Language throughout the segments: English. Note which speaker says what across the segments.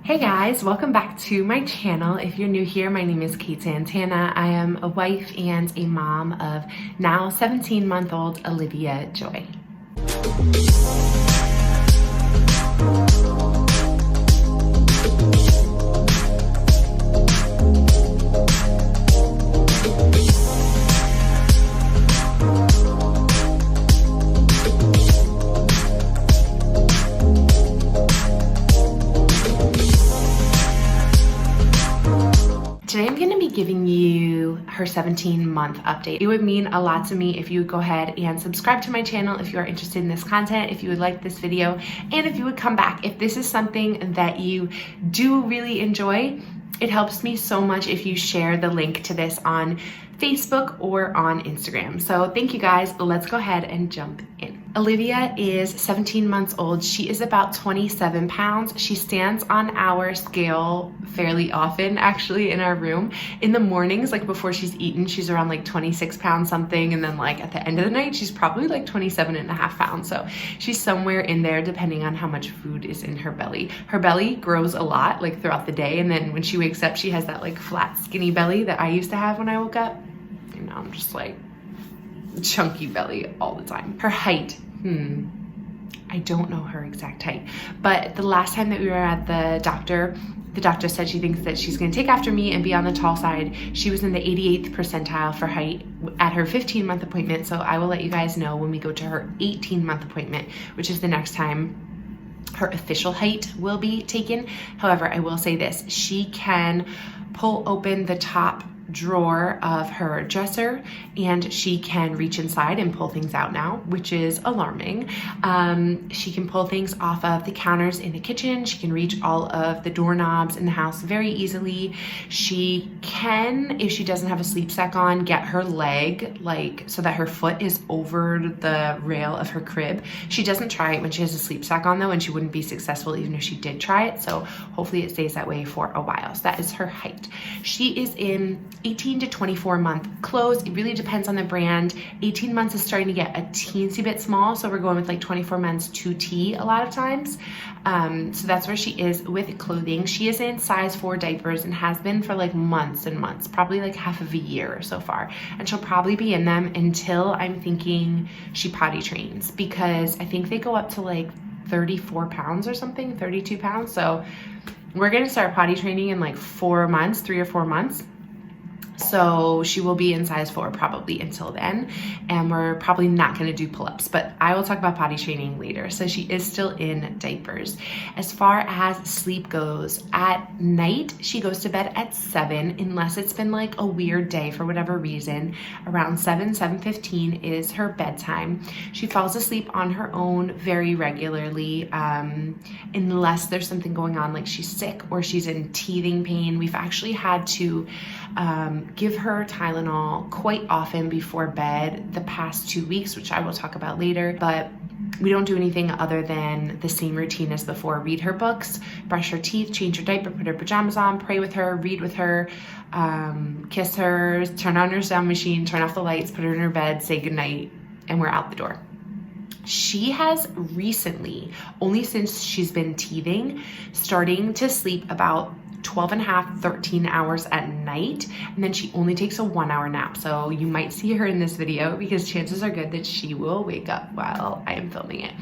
Speaker 1: Hey guys, welcome back to my channel. If you're new here, my name is Kate Santana. I am a wife and a mom of now 17-month-old Olivia Joy. Today I'm going to be giving you her 17-month update. It would mean a lot to me if you would go ahead and subscribe to my channel if you are interested in this content, if you would like this video, and if you would come back. If this is something that you do really enjoy, it helps me so much if you share the link to this on Facebook or on Instagram. So thank you guys. Let's go ahead and jump in. Olivia is 17 months old. She is about 27 pounds. She stands on our scale fairly often, actually, in our room. In the mornings, like before she's eaten, she's around like 26 pounds something. And then like at the end of the night, she's probably like 27.5 pounds. So she's somewhere in there depending on how much food is in her belly. Her belly grows a lot like throughout the day. And then when she wakes up, she has that like flat, skinny belly that I used to have when I woke up. And now I'm just like chunky belly all the time. Her height, I don't know her exact height, but the last time that we were at the doctor said she thinks that she's going to take after me and be on the tall side. She was in the 88th percentile for height at her 15-month appointment. So I will let you guys know when we go to her 18-month appointment, which is the next time her official height will be taken. However, I will say this, she can pull open the top drawer of her dresser and she can reach inside and pull things out now, which is alarming. She can pull things off of the counters in the kitchen. She can reach all of the doorknobs in the house very easily. She can, if she doesn't have a sleep sack on, get her leg like so that her foot is over the rail of her crib. She doesn't try it when she has a sleep sack on though, and she wouldn't be successful even if she did try it. So hopefully it stays that way for a while. So that is her height. She is in 18 to 24 month clothes. It really depends on the brand. 18 months is starting to get a teensy bit small, so we're going with like 24 months 2T a lot of times. So that's where she is with clothing. She is in size 4 diapers and has been for like months and months, probably like half of a year so far. And she'll probably be in them until I'm thinking she potty trains, because I think they go up to like 34 pounds or something, 32 pounds. So we're gonna start potty training in like 4 months, 3 or 4 months. So she will be in size 4 probably until then, and we're probably not going to do pull-ups, but I will talk about potty training later. So she is still in diapers. As far as sleep goes, at night she goes to bed at 7 unless it's been like a weird day for whatever reason. Around 7:15 is her bedtime. She falls asleep on her own very regularly, unless there's something going on, like she's sick or she's in teething pain. We've actually had to give her Tylenol quite often before bed the past 2 weeks, which I will talk about later, but we don't do anything other than the same routine as before. Read her books, brush her teeth, change her diaper, put her pajamas on, pray with her, read with her, kiss her, turn on her sound machine, turn off the lights, put her in her bed, say goodnight, and we're out the door. She has recently, only since she's been teething, starting to sleep about 12.5, 13 hours at night, and then she only takes a 1-hour nap. So you might see her in this video because chances are good that she will wake up while I am filming it.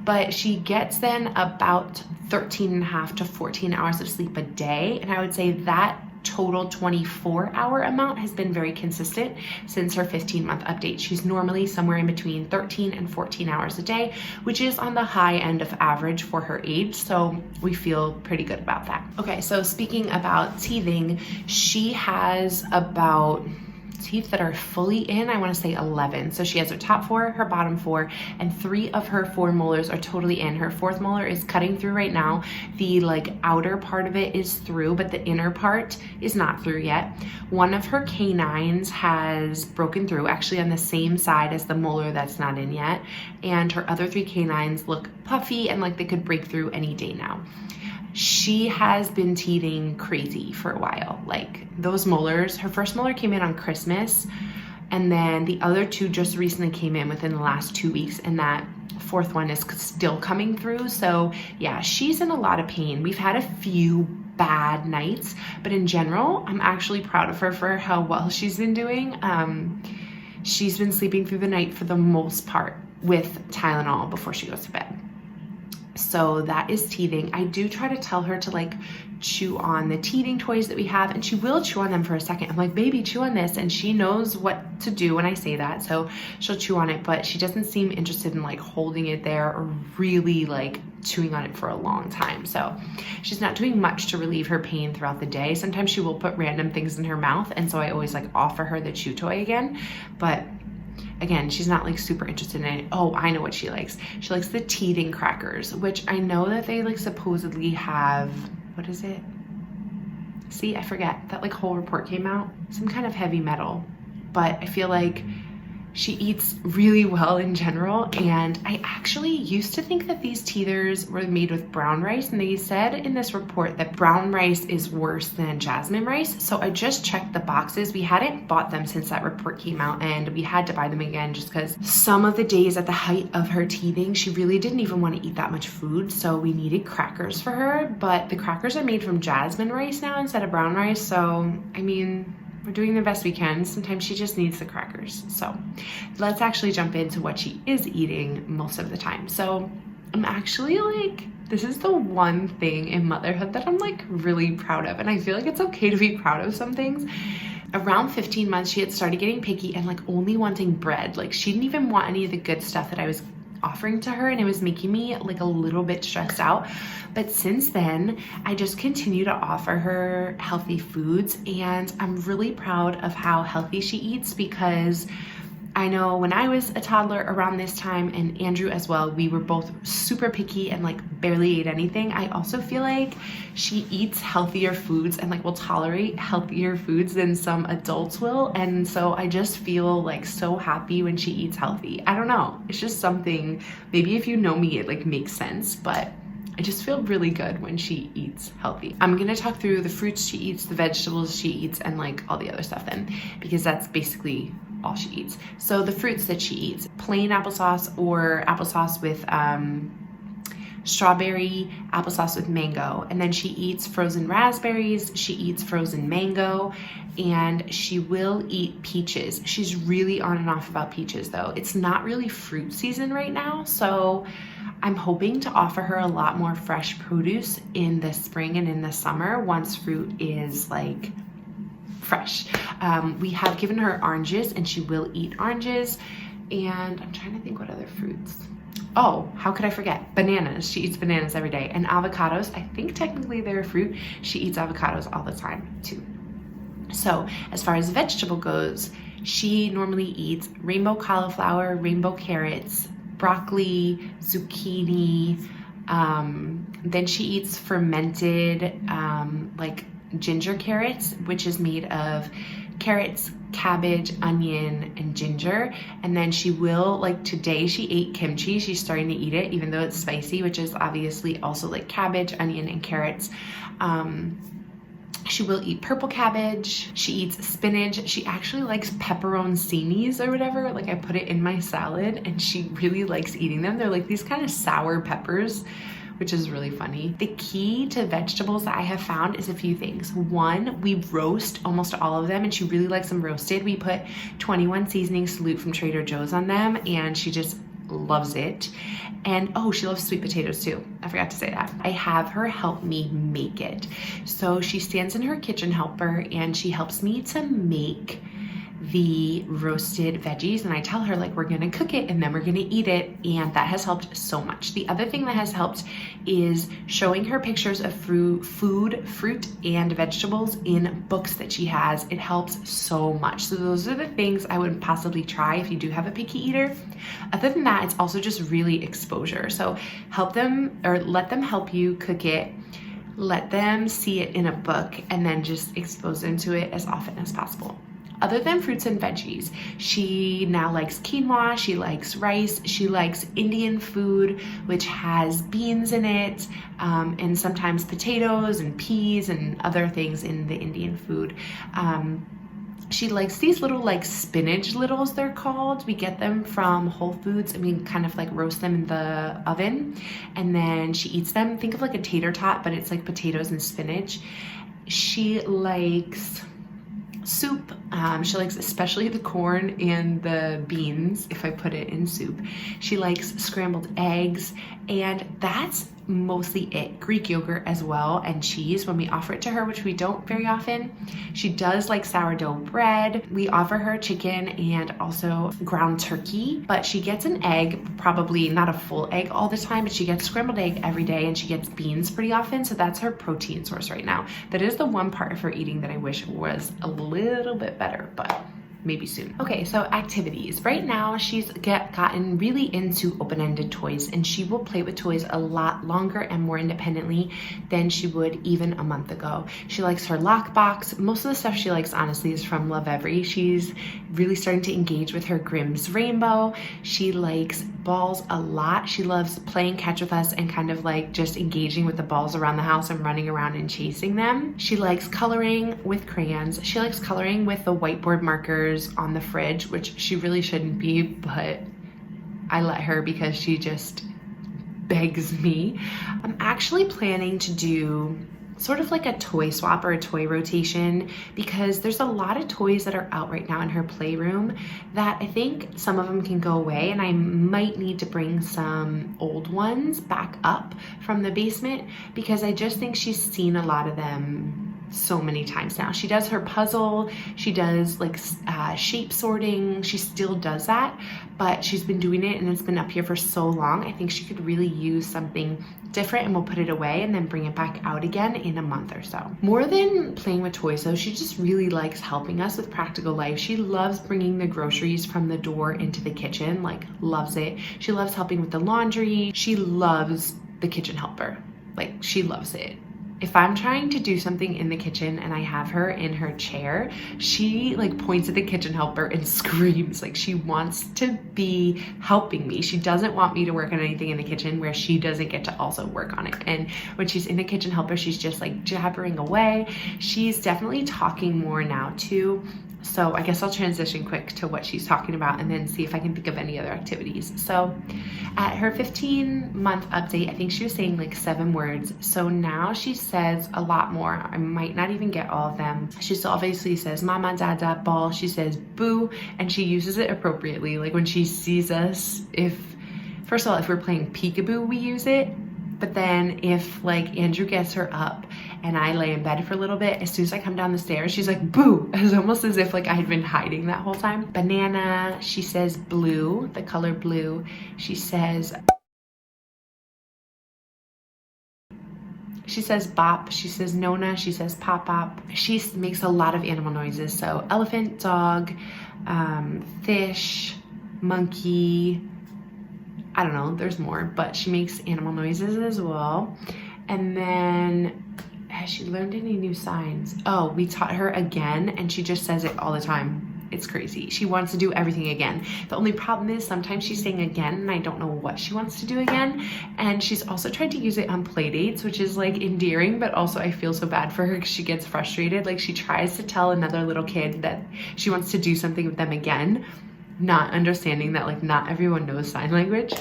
Speaker 1: But she gets then about 13.5 to 14 hours of sleep a day, and I would say that total 24-hour amount has been very consistent since her 15-month update. She's normally somewhere in between 13 and 14 hours a day, which is on the high end of average for her age, so we feel pretty good about that. Okay, so speaking about teething, she has about teeth that are fully in, I want to say 11. So she has her top 4, her bottom 4, and 3 of her 4 molars are totally in. Her 4th molar is cutting through right now. The like outer part of it is through, but the inner part is not through yet. One of her canines has broken through, actually on the same side as the molar that's not in yet. And her other 3 canines look puffy and like they could break through any day now. She has been teething crazy for a while. Like those molars, her first molar came in on Christmas, and then the other 2 just recently came in within the last 2 weeks, and that fourth one is still coming through. So yeah, she's in a lot of pain. We've had a few bad nights, but in general, I'm actually proud of her for how well she's been doing. She's been sleeping through the night for the most part with Tylenol before she goes to bed. So that is teething. I do try to tell her to like chew on the teething toys that we have, and she will chew on them for a second. I'm like, baby, chew on this. And she knows what to do when I say that. So she'll chew on it, but she doesn't seem interested in like holding it there or really like chewing on it for a long time. So she's not doing much to relieve her pain throughout the day. Sometimes she will put random things in her mouth. And so I always like offer her the chew toy again. But again, she's not like super interested in it. Oh, I know what she likes. She likes the teething crackers, which I know that they like supposedly have, what is it? See, I forget. That like whole report came out. Some kind of heavy metal. But I feel like she eats really well in general, and I actually used to think that these teethers were made with brown rice, and they said in this report that brown rice is worse than jasmine rice. So I just checked the boxes. We hadn't bought them since that report came out, and we had to buy them again just because some of the days at the height of her teething, she really didn't even want to eat that much food, so we needed crackers for her. But the crackers are made from jasmine rice now instead of brown rice, so I mean, we're doing the best we can. Sometimes she just needs the crackers. So let's actually jump into what she is eating most of the time. So I'm actually like, this is the one thing in motherhood that I'm like really proud of. And I feel like it's okay to be proud of some things. Around 15 months, she had started getting picky and like only wanting bread. Like she didn't even want any of the good stuff that I was offering to her, and it was making me like a little bit stressed out. But since then, I just continue to offer her healthy foods, and I'm really proud of how healthy she eats, because I know when I was a toddler around this time, and Andrew as well, we were both super picky and like barely ate anything. I also feel like she eats healthier foods and like will tolerate healthier foods than some adults will. And so I just feel like so happy when she eats healthy. I don't know. It's just something, maybe if you know me, it like makes sense, but I just feel really good when she eats healthy. I'm gonna talk through the fruits she eats, the vegetables she eats, and like all the other stuff then, because that's basically all she eats. So the fruits that she eats, plain applesauce or applesauce with strawberry, applesauce with mango. And then she eats frozen raspberries, she eats frozen mango, and she will eat peaches. She's really on and off about peaches though. It's not really fruit season right now, so I'm hoping to offer her a lot more fresh produce in the spring and in the summer once fruit is like fresh. We have given her oranges, and she will eat oranges. And I'm trying to think what other fruits. Oh, how could I forget? Bananas. She eats bananas every day. And avocados, I think technically they're a fruit. She eats avocados all the time too. So as far as vegetable goes, she normally eats rainbow cauliflower, rainbow carrots, broccoli, zucchini. Then she eats fermented like ginger carrots, which is made of carrots, cabbage, onion, and ginger. And then she will, like today she ate kimchi. She's starting to eat it even though it's spicy, which is obviously also like cabbage, onion, and carrots. She will eat purple cabbage. She eats spinach. She actually likes pepperoncinis or whatever. Like I put it in my salad, and she really likes eating them. They're like these kind of sour peppers, which is really funny. The key to vegetables that I have found is a few things. One, we roast almost all of them, and she really likes them roasted. We put 21 seasoning salute from Trader Joe's on them, and she just loves it. And oh, she loves sweet potatoes too. I forgot to say that. I have her help me make it. So she stands in her kitchen helper, and she helps me to make the roasted veggies, and I tell her like we're gonna cook it and then we're gonna eat it, and that has helped so much. The other thing that has helped is showing her pictures of fruit and vegetables in books that she has. It helps so much. So those are the things I would possibly try if you do have a picky eater. Other than that, it's also just really exposure. So help them, or let them help you cook it, let them see it in a book, and then just expose them to it as often as possible. Other than fruits and veggies, she now likes quinoa, she likes rice, she likes Indian food, which has beans in it, and sometimes potatoes and peas and other things in the Indian food. She likes these little like spinach littles, they're called. We get them from Whole Foods and we kind of like roast them in the oven, and then she eats them. Think of like a tater tot, but it's like potatoes and spinach. She likes soup. She likes especially the corn and the beans if I put it in soup. She likes scrambled eggs, and that's mostly it. Greek yogurt as well, and cheese when we offer it to her, which we don't very often. She does like sourdough bread. We offer her chicken and also ground turkey, but she gets an egg, probably not a full egg all the time, but she gets scrambled egg every day, and she gets beans pretty often, so that's her protein source right now. That is the one part of her eating that I wish was a little bit better, but maybe soon. Okay, so activities. Right now, she's gotten really into open-ended toys, and she will play with toys a lot longer and more independently than she would even a month ago. She likes her lockbox. Most of the stuff she likes, honestly, is from Lovevery. She's really starting to engage with her Grimm's Rainbow. She likes balls a lot. She loves playing catch with us and kind of like just engaging with the balls around the house and running around and chasing them. She likes coloring with crayons. She likes coloring with the whiteboard markers on the fridge, which she really shouldn't be, but I let her because she just begs me. I'm actually planning to do sort of like a toy swap or a toy rotation, because there's a lot of toys that are out right now in her playroom that I think some of them can go away, and I might need to bring some old ones back up from the basement because I just think she's seen a lot of them so many times now. She does her puzzle, she does like shape sorting, she still does that, but she's been doing it and it's been up here for so long. I think she could really use something different, and we'll put it away and then bring it back out again in a month or so. More than playing with toys though, she just really likes helping us with practical life. She loves bringing the groceries from the door into the kitchen, like loves it. She loves helping with the laundry. She loves the kitchen helper, like she loves it. If I'm trying to do something in the kitchen and I have her in her chair, she like points at the kitchen helper and screams, like she wants to be helping me. She doesn't want me to work on anything in the kitchen where she doesn't get to also work on it. And when she's in the kitchen helper, she's just like jabbering away. She's definitely talking more now too. So I guess I'll transition quick to what she's talking about and then see if I can think of any other activities. So at her 15-month update, I think she was saying like 7 words. So now she says a lot more. I might not even get all of them. She still obviously says mama, dada, ball. She says boo, and she uses it appropriately. Like when she sees us, first of all, if we're playing peekaboo, we use it. But then if like Andrew gets her up and I lay in bed for a little bit, as soon as I come down the stairs, she's like, boo. It's almost as if like I had been hiding that whole time. Banana, she says blue, the color blue. She says bop, she says nona, she says pop pop. She makes a lot of animal noises. So elephant, dog, fish, monkey, I don't know, there's more, but she makes animal noises as well. And then, has she learned any new signs? Oh, we taught her again, and she just says it all the time. It's crazy. She wants to do everything again. The only problem is sometimes she's saying again, and I don't know what she wants to do again. And she's also tried to use it on play dates, which is like endearing, but also I feel so bad for her because she gets frustrated. Like she tries to tell another little kid that she wants to do something with them again, not understanding that like not everyone knows sign language.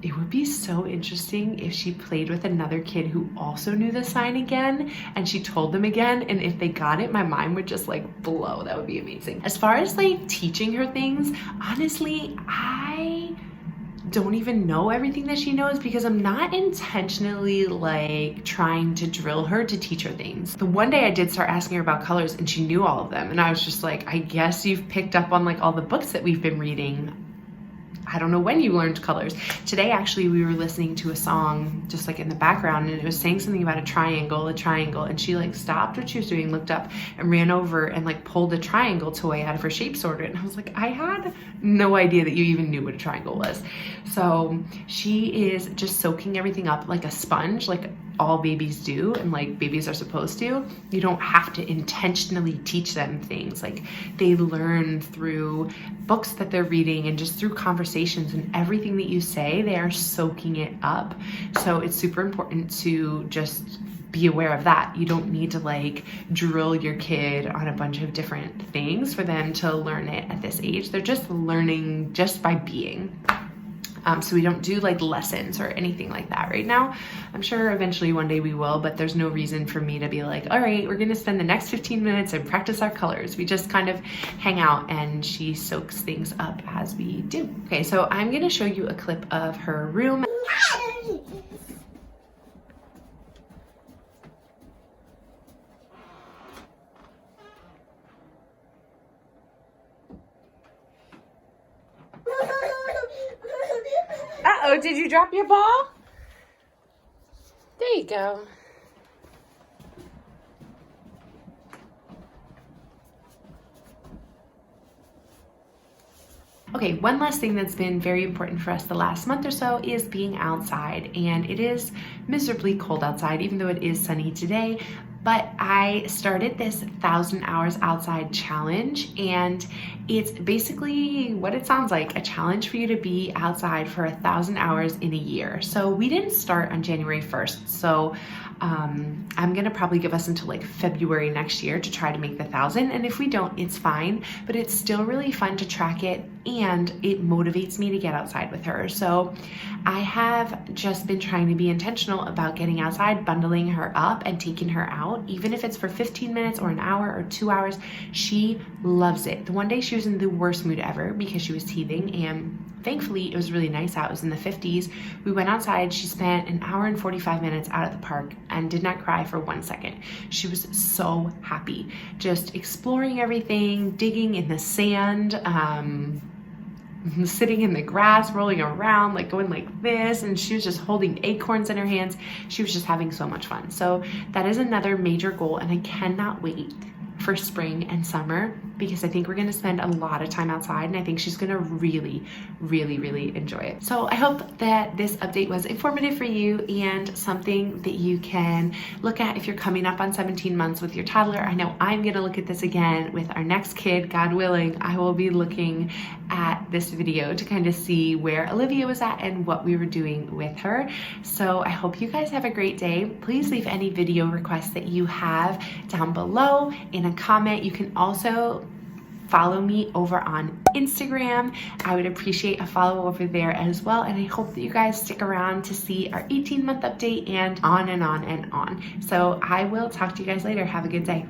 Speaker 1: It would be so interesting if she played with another kid who also knew the sign again and she told them again, and if they got it, my mind would just like blow. That would be amazing. As far as like teaching her things, honestly, I don't even know everything that she knows because I'm not intentionally like trying to drill her to teach her things. The one day I did start asking her about colors and she knew all of them, and I was just like, I guess you've picked up on like all the books that we've been reading. I don't know when you learned colors. Today, actually, we were listening to a song just like in the background, and it was saying something about a triangle, and she like stopped what she was doing, looked up and ran over and like pulled a triangle toy out of her shape sorter. And I was like, I had no idea that you even knew what a triangle was. So she is just soaking everything up like a sponge, like all babies do, and like babies are supposed to. You don't have to intentionally teach them things. Like they learn through books that they're reading and just through conversations, and everything that you say, they are soaking it up. So it's super important to just be aware of that. You don't need to like drill your kid on a bunch of different things for them to learn it at this age. They're just learning just by being. So we don't do like lessons or anything like that right now. I'm sure eventually one day we will, but there's no reason for me to be like, all right, we're gonna spend the next 15 minutes and practice our colors. We just kind of hang out and she soaks things up as we do. Okay, so I'm gonna show you a clip of her room. Uh-oh, did you drop your ball? There you go. Okay, one last thing that's been very important for us the last month or so is being outside, and it is miserably cold outside, even though it is sunny today. But I started this 1,000 hours outside challenge, and it's basically what it sounds like, a challenge for you to be outside for 1,000 hours in a year. So we didn't start on January 1st. So I'm gonna probably give us until like February next year to try to make the 1,000. And if we don't, it's fine, but it's still really fun to track it, and it motivates me to get outside with her. So I have just been trying to be intentional about getting outside, bundling her up and taking her out, even if it's for 15 minutes or an hour or 2 hours. She loves it. The one day she was in the worst mood ever because she was teething, and thankfully it was really nice out. It was in the 50s. We went outside. She spent an hour and 45 minutes out at the park and did not cry for 1 second. She was so happy, just exploring everything, digging in the sand, sitting in the grass, rolling around, like going like this, and she was just holding acorns in her hands. She was just having so much fun. So that is another major goal, and I cannot wait for spring and summer because I think we're gonna spend a lot of time outside, and I think she's gonna really, really, really enjoy it. So I hope that this update was informative for you and something that you can look at if you're coming up on 17 months with your toddler. I know I'm gonna look at this again with our next kid, God willing. I will be looking at this video to kind of see where Olivia was at and what we were doing with her. So I hope you guys have a great day. Please leave any video requests that you have down below in a comment. You can also follow me over on Instagram. I would appreciate a follow over there as well. And I hope that you guys stick around to see our 18-month update and on and on and on. So I will talk to you guys later. Have a good day.